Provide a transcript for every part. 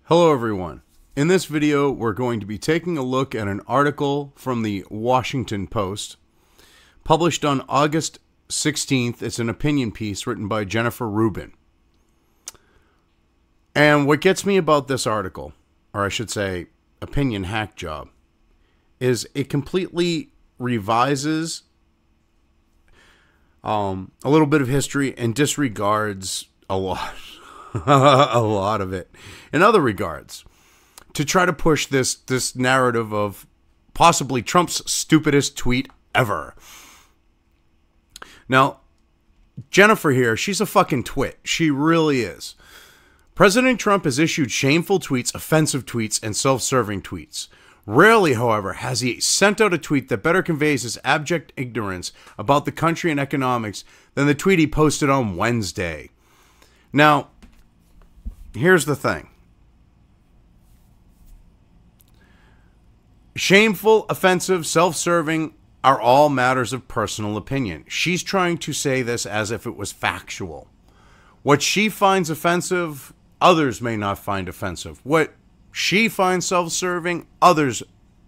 Hello everyone. In this video, we're going to be taking a look at an article from the Washington Post, published on August 16th. It's an opinion piece written by Jennifer Rubin. And what gets me about this article, or I should say, opinion hack job, is it completely revises a little bit of history and disregards a lot. A lot of it in other regards to try to push this narrative of possibly Trump's stupidest tweet ever. Now, Jennifer here, she's a fucking twit. She really is. President Trump has issued shameful tweets, offensive tweets, and self-serving tweets. Rarely, however, has he sent out a tweet that better conveys his abject ignorance about the country and economics than the tweet he posted on Wednesday. Now, here's the thing. Shameful, offensive, self-serving are all matters of personal opinion. She's trying to say this as if it was factual. What she finds offensive, others may not find offensive. What she finds self-serving, others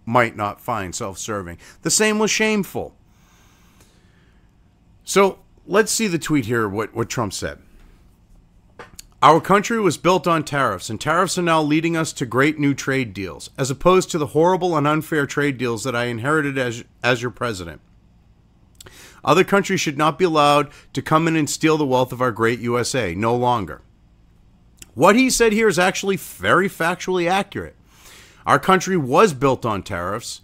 might not find self-serving. The same with shameful. So let's see the tweet here, what Trump said. Our country was built on tariffs, and tariffs are now leading us to great new trade deals, as opposed to the horrible and unfair trade deals that I inherited as your president. Other countries should not be allowed to come in and steal the wealth of our great USA, no longer. What he said here is actually very factually accurate. Our country was built on tariffs.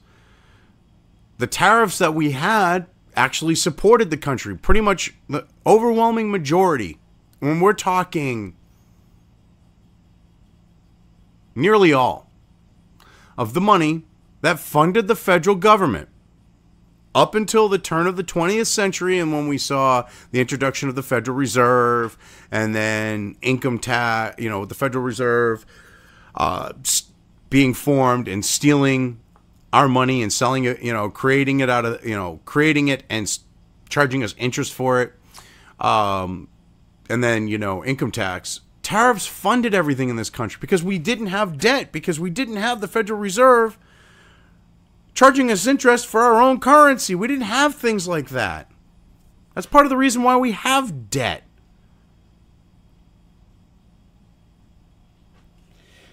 The tariffs that we had actually supported the country, pretty much the overwhelming majority. When we're talking nearly all of the money that funded the federal government up until the turn of the 20th century, and when we saw the introduction of the Federal Reserve and then income tax, the Federal Reserve being formed and stealing our money and selling it, creating it out of, creating it and charging us interest for it. And then, income tax. Tariffs funded everything in this country because we didn't have debt, because we didn't have the Federal Reserve charging us interest for our own currency. We didn't have things like that. That's part of the reason why we have debt.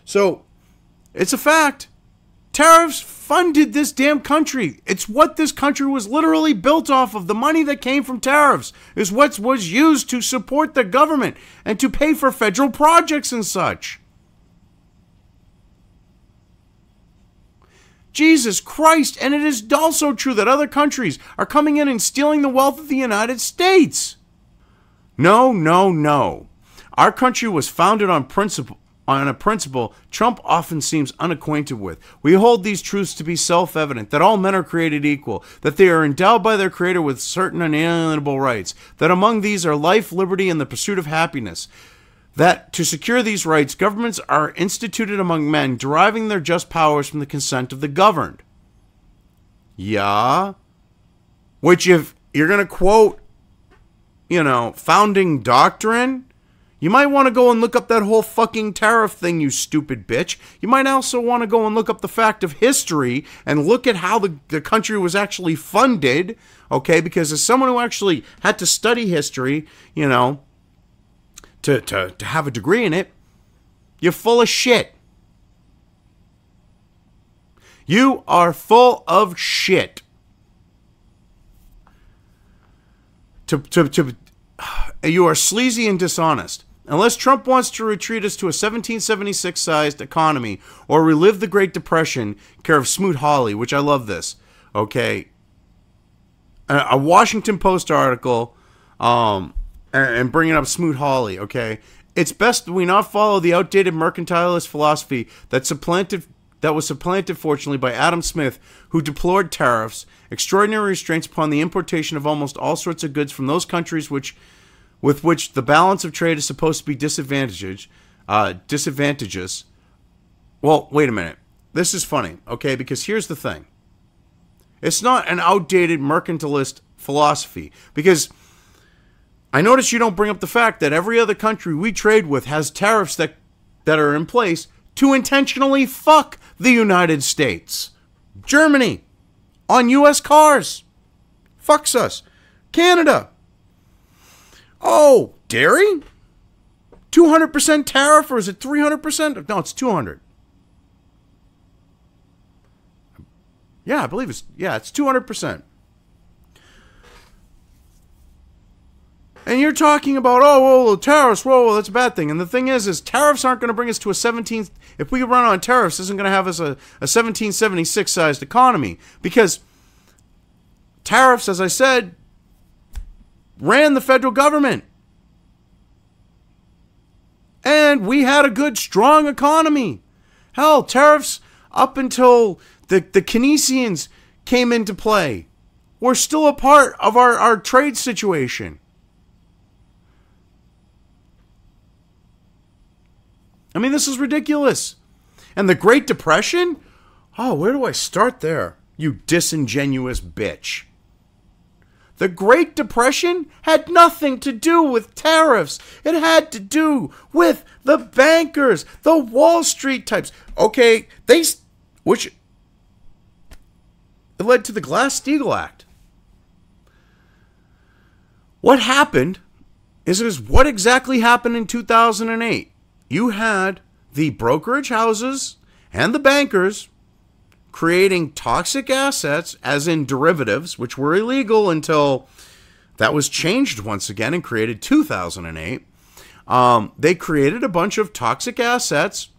So, it's a fact. Tariffs funded this damn country. It's what this country was literally built off of. The money that came from tariffs is what was used to support the government and to pay for federal projects and such. Jesus Christ. And it is also true that other countries are coming in and stealing the wealth of the United States. No, no, no. Our country was founded on a principle Trump often seems unacquainted with. We hold these truths to be self-evident, that all men are created equal, that they are endowed by their Creator with certain unalienable rights, that among these are life, liberty, and the pursuit of happiness, that to secure these rights, governments are instituted among men, deriving their just powers from the consent of the governed. Yeah? Which, if you're going to quote, founding doctrine, you might want to go and look up that whole fucking tariff thing, you stupid bitch. You might also want to go and look up the fact of history and look at how the country was actually funded, okay? Because as someone who actually had to study history, to have a degree in it, you're full of shit. You are full of shit. You are sleazy and dishonest. Unless Trump wants to retreat us to a 1776-sized economy or relive the Great Depression, care of Smoot-Hawley, which I love this, okay? A Washington Post article and bringing up Smoot-Hawley, okay? It's best that we not follow the outdated mercantilist philosophy that was supplanted, fortunately, by Adam Smith, who deplored tariffs, extraordinary restraints upon the importation of almost all sorts of goods from those countries with which the balance of trade is supposed to be disadvantageous. Well, wait a minute. This is funny, okay? Because here's the thing. It's not an outdated mercantilist philosophy. Because I notice you don't bring up the fact that every other country we trade with has tariffs that are in place to intentionally fuck the United States. Germany, on U.S. cars, fucks us. Canada, oh, dairy? 200% tariff, or is it 300%? No, it's 200. Yeah, I believe it's 200%. And you're talking about, oh, well, tariffs, whoa, that's a bad thing. And the thing is tariffs aren't going to bring us to a 17th, if we run on tariffs, this isn't going to have us a 1776 sized economy. Because tariffs, as I said, ran the federal government. And we had a good, strong economy. Hell, tariffs up until the Keynesians came into play were still a part of our trade situation. I mean, this is ridiculous. And the Great Depression? Oh, where do I start there? You disingenuous bitch. The Great Depression had nothing to do with tariffs. It had to do with the bankers, the Wall Street types. Okay, which it led to the Glass-Steagall Act. What happened is what exactly happened in 2008. You had the brokerage houses and the bankers creating toxic assets, as in derivatives, which were illegal until that was changed once again and created 2008. They created a bunch of toxic assets,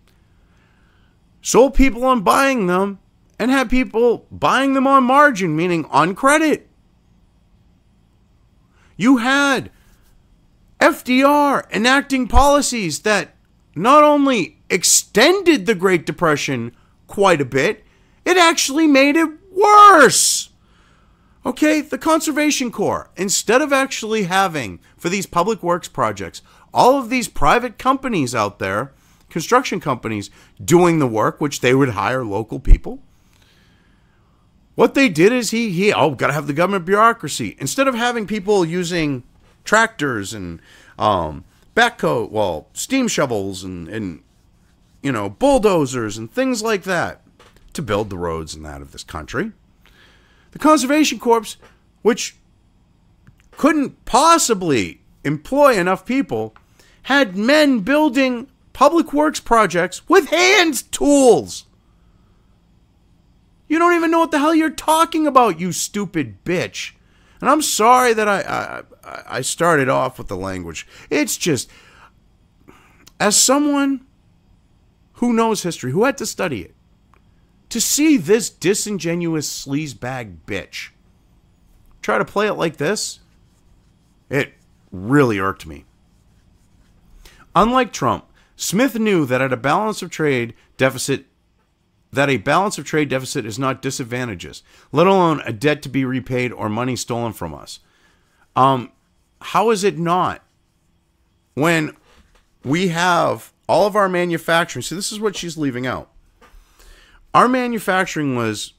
sold people on buying them, and had people buying them on margin, meaning on credit. You had FDR enacting policies that not only extended the Great Depression quite a bit, it actually made it worse. Okay, the Conservation Corps, instead of actually having, for these public works projects, all of these private companies out there, construction companies, doing the work, which they would hire local people, what they did is gotta have the government bureaucracy. Instead of having people using tractors and steam shovels and bulldozers and things like that to build the roads and that of this country, the Conservation Corps, which couldn't possibly employ enough people, had men building public works projects with hand tools. You don't even know what the hell you're talking about, you stupid bitch. And I'm sorry that I started off with the language. It's just, as someone who knows history, who had to study it, to see this disingenuous sleazebag bitch try to play it like this, it really irked me. Unlike Trump, Smith knew that a balance of trade deficit is not disadvantageous, let alone a debt to be repaid or money stolen from us. How is it not? When we have all of our manufacturing, see, this is what she's leaving out. Our manufacturing was,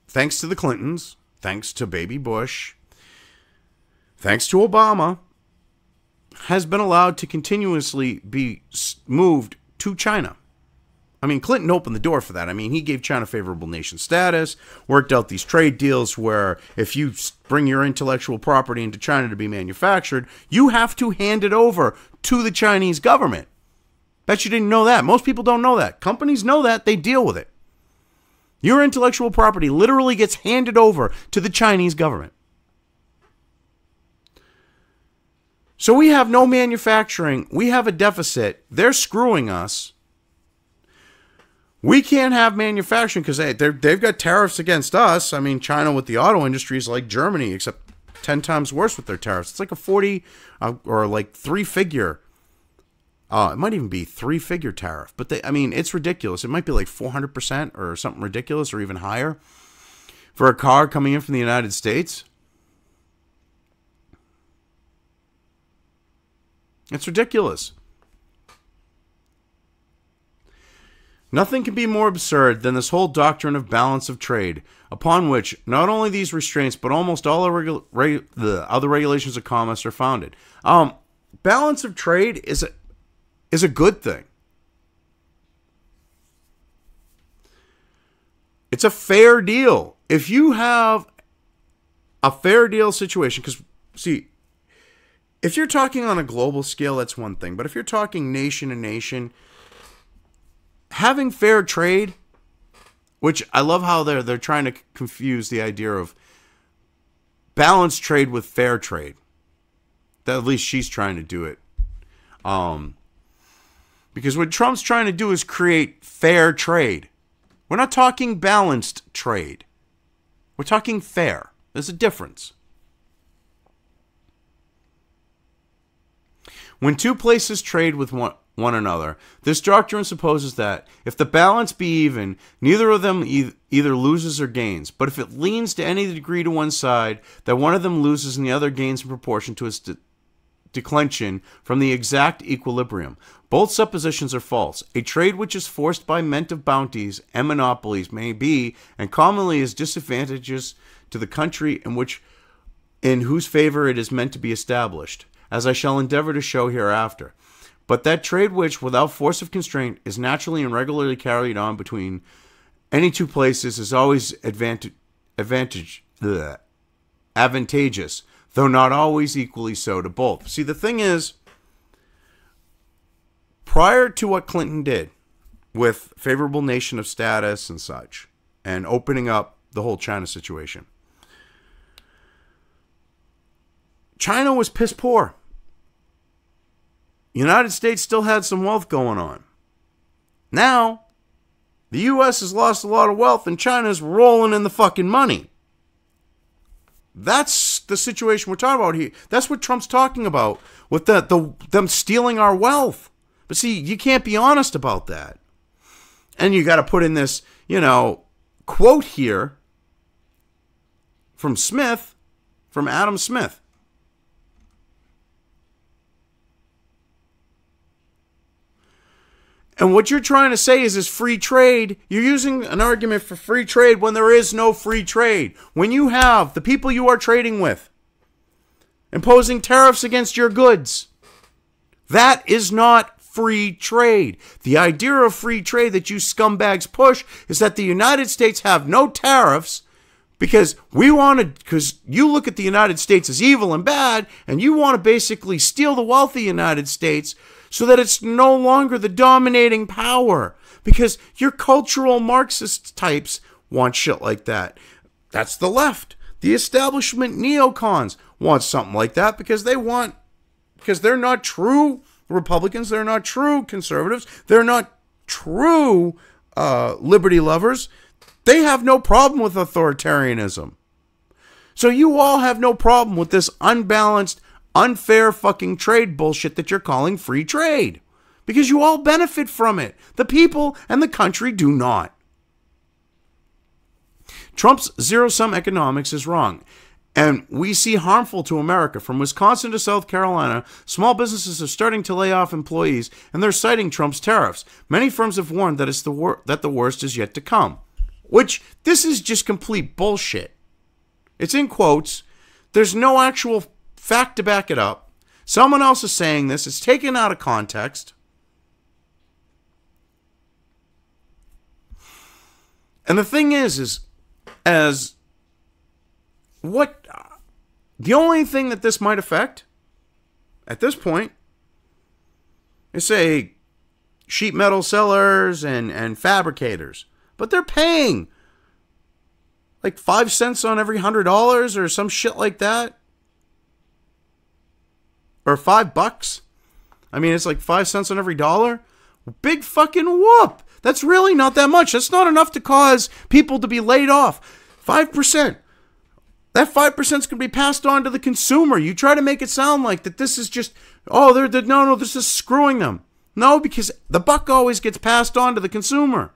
thanks to the Clintons, thanks to Baby Bush, thanks to Obama, has been allowed to continuously be moved to China. I mean, Clinton opened the door for that. I mean, he gave China favorable nation status, worked out these trade deals where if you bring your intellectual property into China to be manufactured, you have to hand it over to the Chinese government. Bet you didn't know that. Most people don't know that. Companies know that. They deal with it. Your intellectual property literally gets handed over to the Chinese government. So we have no manufacturing. We have a deficit. They're screwing us. We can't have manufacturing because they've got tariffs against us. I mean, China with the auto industry is like Germany, except 10 times worse with their tariffs. It's like a 40 or like three-figure. It might even be three-figure tariff. But it's ridiculous. It might be like 400% or something ridiculous or even higher for a car coming in from the United States. It's ridiculous. Nothing can be more absurd than this whole doctrine of balance of trade, upon which not only these restraints, but almost all the other regulations of commerce are founded. Balance of trade is a good thing. It's a fair deal. If you have a fair deal situation, because, see, if you're talking on a global scale, that's one thing. But if you're talking nation to nation, having fair trade, which I love how they're trying to confuse the idea of balanced trade with fair trade. That, at least she's trying to do it. Because what Trump's trying to do is create fair trade. We're not talking balanced trade. We're talking fair. There's a difference. When two places trade with one another, this doctrine supposes that if the balance be even, neither of them either loses or gains. But if it leans to any degree to one side, that one of them loses and the other gains in proportion to its declension from the exact equilibrium. Both suppositions are false. A trade which is forced by ment of bounties and monopolies may be, and commonly is, disadvantageous to the country in whose favor it is meant to be established, as I shall endeavor to show hereafter. But that trade which, without force of constraint, is naturally and regularly carried on between any two places is always advantageous, though not always equally so to both. See, the thing is, prior to what Clinton did with favorable nation of status and such, and opening up the whole China situation, China was piss poor. The United States still had some wealth going on. Now, the U.S. has lost a lot of wealth and China's rolling in the fucking money. That's the situation we're talking about here. That's what Trump's talking about with them stealing our wealth. But see, you can't be honest about that. And you got to put in this, quote here from Adam Smith. And what you're trying to say is free trade. You're using an argument for free trade when there is no free trade. When you have the people you are trading with imposing tariffs against your goods, that is not free trade. The idea of free trade that you scumbags push is that the United States have no tariffs because you look at the United States as evil and bad, and you want to basically steal the wealth of the United States so that it's no longer the dominating power. Because your cultural Marxist types want shit like that. That's the left. The establishment neocons want something like that because they're not true Republicans, they're not true conservatives, they're not true liberty lovers. They have no problem with authoritarianism. So you all have no problem with this unbalanced, unfair fucking trade bullshit that you're calling free trade. Because you all benefit from it. The people and the country do not. Trump's zero-sum economics is wrong. And we see harmful to America. From Wisconsin to South Carolina, small businesses are starting to lay off employees, and they're citing Trump's tariffs. Many firms have warned that that the worst is yet to come. Which, this is just complete bullshit. It's in quotes. There's no actual fact to back it up. Someone else is saying this. It's taken out of context. And the thing is the only thing that this might affect at this point is, say, sheet metal sellers and fabricators. But they're paying like 5 cents on every $100 or some shit like that. Or $5. I mean, it's like 5 cents on every dollar. Big fucking whoop. That's really not that much. That's not enough to cause people to be laid off. 5%. That 5% is going to be passed on to the consumer. You try to make it sound like that this is just, no, this is screwing them. No, because the buck always gets passed on to the consumer.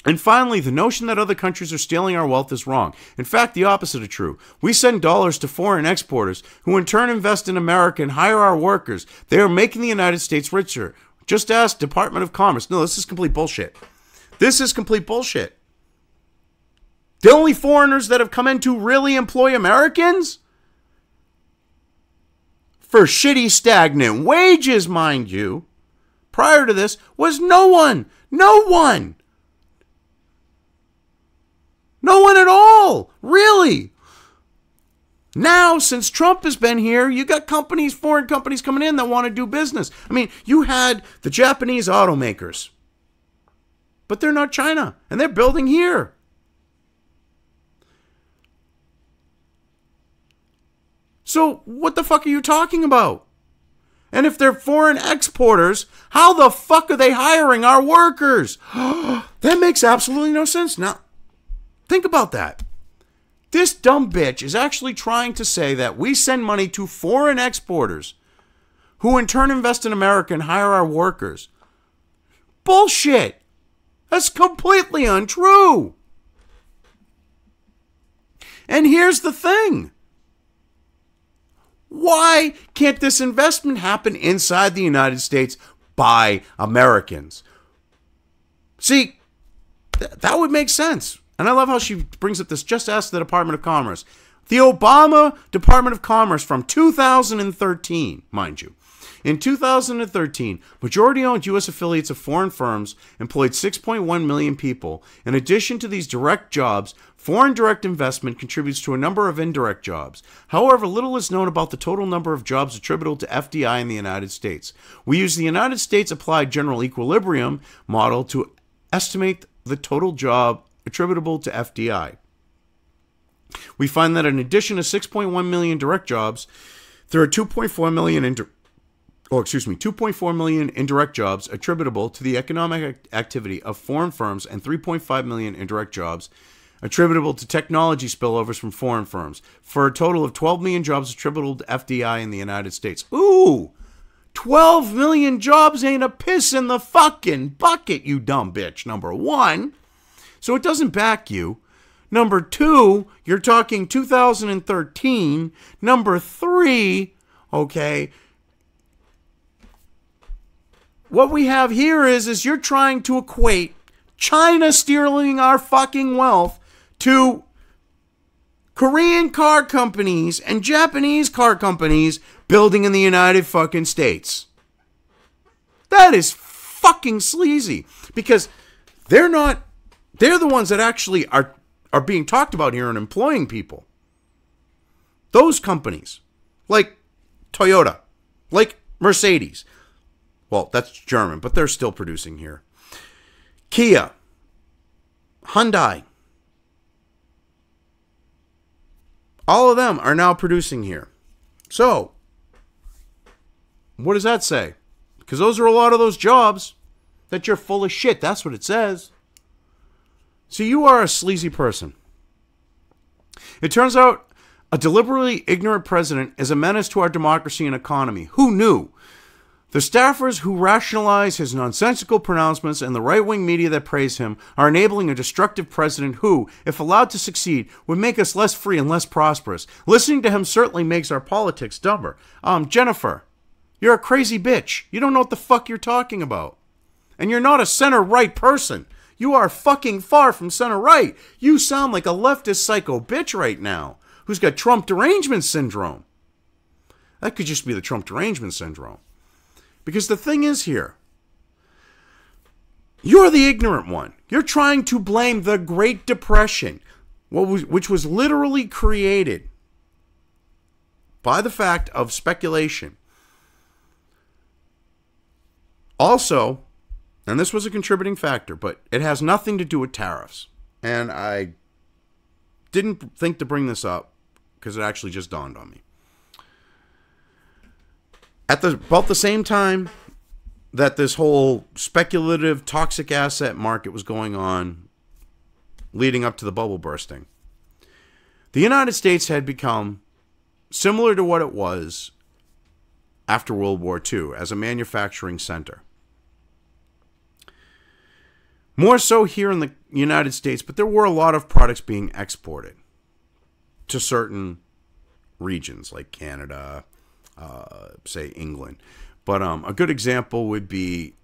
And finally, the notion that other countries are stealing our wealth is wrong. In fact, the opposite is true. We send dollars to foreign exporters who in turn invest in America and hire our workers. They are making the United States richer. Just ask Department of Commerce. No, this is complete bullshit. This is complete bullshit. The only foreigners that have come in to really employ Americans? For shitty, stagnant wages, mind you. Prior to this was no one. No one. No one at all. Really. Now, since Trump has been here, you got companies, foreign companies coming in that want to do business. I mean, you had the Japanese automakers, but they're not China, and they're building here. So what the fuck are you talking about? And if they're foreign exporters, how the fuck are they hiring our workers? That makes absolutely no sense. Now, think about that. This dumb bitch is actually trying to say that we send money to foreign exporters who in turn invest in America and hire our workers. Bullshit. That's completely untrue. And here's the thing. Why can't this investment happen inside the United States by Americans? See, that would make sense. And I love how she brings up this, just ask the Department of Commerce. The Obama Department of Commerce from 2013, mind you. In 2013, majority-owned U.S. affiliates of foreign firms employed 6.1 million people. In addition to these direct jobs, foreign direct investment contributes to a number of indirect jobs. However, little is known about the total number of jobs attributable to FDI in the United States. We use the United States Applied General Equilibrium model to estimate the total job attributable to FDI. We find that in addition to 6.1 million direct jobs, there are 2.4 million indirect jobs attributable to the economic activity of foreign firms and 3.5 million indirect jobs attributable to technology spillovers from foreign firms, for a total of 12 million jobs attributable to FDI in the United States. Ooh! 12 million jobs ain't a piss in the fucking bucket, you dumb bitch, number one. So it doesn't back you. Number two, you're talking 2013. Number three, okay, what we have here is you're trying to equate China stealing our fucking wealth to Korean car companies and Japanese car companies building in the United fucking States. That is fucking sleazy, because they're the ones that actually are being talked about here and employing people. Those companies, like Toyota, like Mercedes. Well, that's German, but they're still producing here. Kia, Hyundai. All of them are now producing here. So, what does that say? Because those are a lot of those jobs that you're full of shit. That's what it says. So you are a sleazy person. It turns out a deliberately ignorant president is a menace to our democracy and economy. Who knew? The staffers who rationalize his nonsensical pronouncements and the right-wing media that praise him are enabling a destructive president who, if allowed to succeed, would make us less free and less prosperous. Listening to him certainly makes our politics dumber. Jennifer, you're a crazy bitch. You don't know what the fuck you're talking about. And you're not a center-right person. You are fucking far from center-right. You sound like a leftist psycho bitch right now who's got Trump derangement syndrome. That could just be the Trump derangement syndrome. Because the thing is here, you're the ignorant one. You're trying to blame the Great Depression, which was literally created by the fact of speculation. Also, and this was a contributing factor, but it has nothing to do with tariffs. And I didn't think to bring this up because it actually just dawned on me. At about the same time that this whole speculative toxic asset market was going on, leading up to the bubble bursting, the United States had become similar to what it was after World War II as a manufacturing center. More so here in the United States, but there were a lot of products being exported to certain regions like Canada, say England. But a good example would be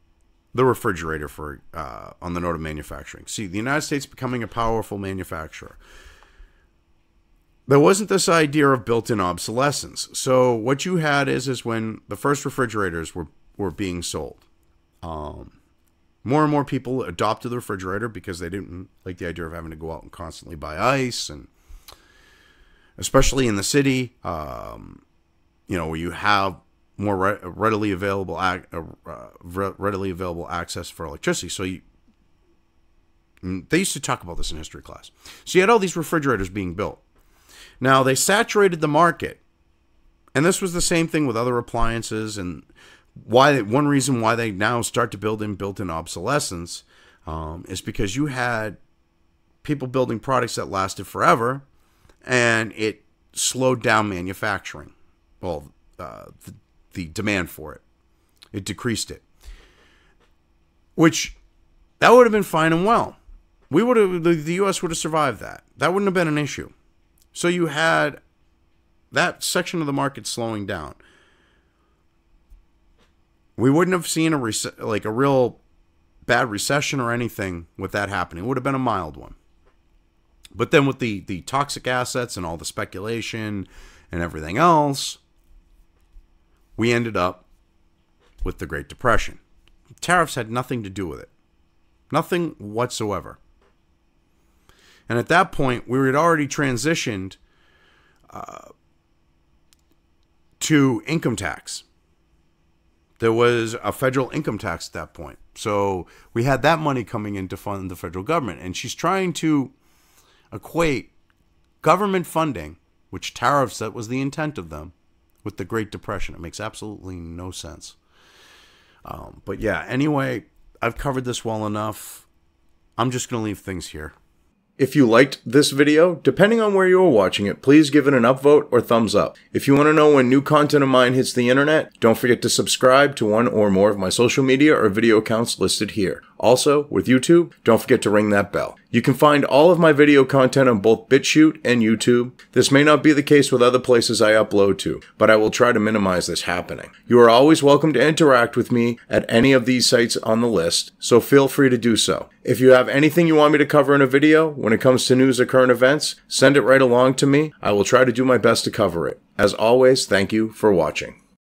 the refrigerator for on the note of manufacturing. See, the United States becoming a powerful manufacturer. There wasn't this idea of built-in obsolescence. So what you had is when the first refrigerators were being sold, More and more people adopted the refrigerator because they didn't like the idea of having to go out and constantly buy ice, and especially in the city, where you have more readily available access for electricity. So they used to talk about this in history class. So you had all these refrigerators being built. Now they saturated the market, and this was the same thing with other appliances. And one reason why they now start to build in built-in obsolescence is because you had people building products that lasted forever, and it slowed down manufacturing. Well, the demand for it. It decreased it. Which, that would have been fine and well. The U.S. would have survived that. That wouldn't have been an issue. So you had that section of the market slowing down. We wouldn't have seen a real bad recession or anything with that happening. It would have been a mild one. But then with the toxic assets and all the speculation and everything else, we ended up with the Great Depression. Tariffs had nothing to do with it. Nothing whatsoever. And at that point, we had already transitioned to income tax. There was a federal income tax at that point. So we had that money coming in to fund the federal government. And she's trying to equate government funding, which tariffs, that was the intent of them, with the Great Depression. It makes absolutely no sense. But yeah, anyway, I've covered this well enough. I'm just going to leave things here. If you liked this video, depending on where you are watching it, please give it an upvote or thumbs up. If you want to know when new content of mine hits the internet, don't forget to subscribe to one or more of my social media or video accounts listed here. Also, with YouTube, don't forget to ring that bell. You can find all of my video content on both BitChute and YouTube. This may not be the case with other places I upload to, but I will try to minimize this happening. You are always welcome to interact with me at any of these sites on the list, so feel free to do so. If you have anything you want me to cover in a video, when it comes to news or current events, send it right along to me. I will try to do my best to cover it. As always, thank you for watching.